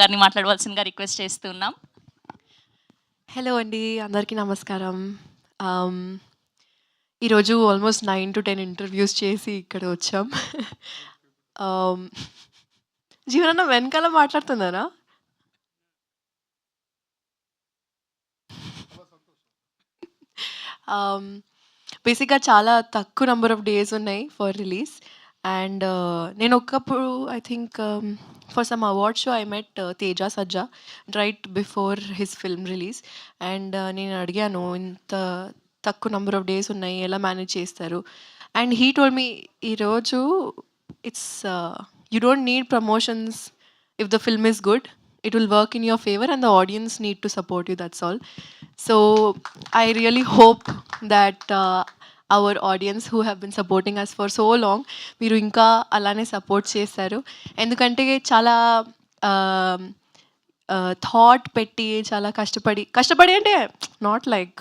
గారిని మాట్లాడవలసిందిగా రిక్వెస్ట్ చేస్తున్నాం. హలో అండి, అందరికీ నమస్కారం. ఆమ్, ఈరోజు ఆల్మోస్ట్ 9 to 10 ఇంటర్వ్యూస్ చేసి ఇక్కడ వచ్చాం. ఆమ్, జీవనన్న వెనకాల మాట్లాడుతున్నారా? బేసిక్గా చాలా తక్కువ నెంబర్ ఆఫ్ డేస్ ఉన్నాయి ఫర్ రిలీజ్. అండ్ నేను ఒకప్పుడు I think for some award show I met Teja Sajja right before his film release. And నేను అడిగాను, ఇంత తక్కువ నెంబర్ ఆఫ్ డేస్ ఉన్నాయి, ఎలా మేనేజ్ చేస్తారు? అండ్ హీ టోల్డ్ మీ, ఈరోజు it's you don't need promotions. If the film is good, it will work in your favor and the audience need to support you, that's all. So I really hope that our audience who have been supporting us for so long, మీరు ఇంకా అలానే support చేస్తారు. ఎందుకంటే చాలా thought పెట్టి చాలా కష్టపడి అంటే not like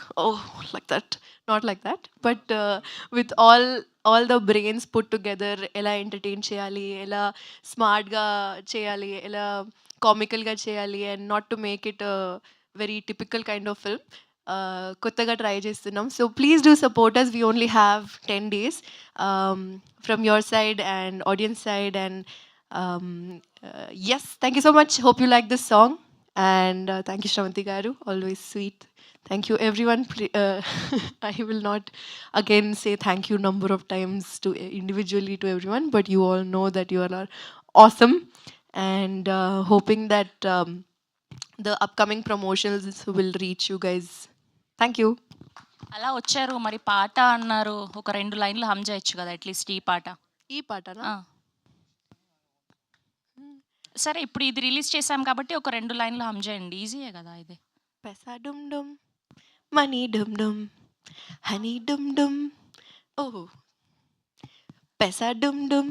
not like that, but with all the brains put together, ఎలా ఎంటర్టైన్ చేయాలి, ఎలా స్మార్ట్గా చేయాలి, ఎలా కామికల్గా చేయాలి, and not to make it very typical kind of film. కొత్తగా ట్రై చేస్తున్నాం. So please do support us. We only have 10 days from your side and audience side. And yes, thank you so much. Hope you like this song. And thank you, Shravanti Garu. Always sweet. Thank you, everyone. I will not again say thank you number of times to individually to everyone, but you all know that you all are awesome. And hoping that the upcoming promotions will reach you guys. Thank you. అలా వచ్చారు, మరి పాట అన్నారు, ఒక 2 లైన్లు హమ్ చేయొచ్చు కదా at least ఈ పాట. ఈ పాటనా? ఆ. సరే, ఇప్పుడు ఇది రిలీజ్ చేశాం కాబట్టి ఒక 2 లైన్లు హమ్ చేయండి, ఈజీయే కదా ఇది. Pesa dum dum, money dum dum, honey dum dum. Oh, pesa dum dum,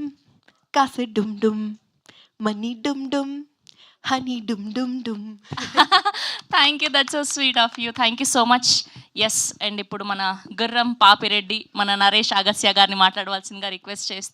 kaase dum dum, money dum dum, honey dum dum dum. Thank you, that's so sweet of you. Thank you so much. Yes, and ఇప్పుడు మన గుర్రం పాపిరెడ్డి, మన నరేష్ అగస్య గారిని మాట్లాడవలసిందిగా request చేస్తూ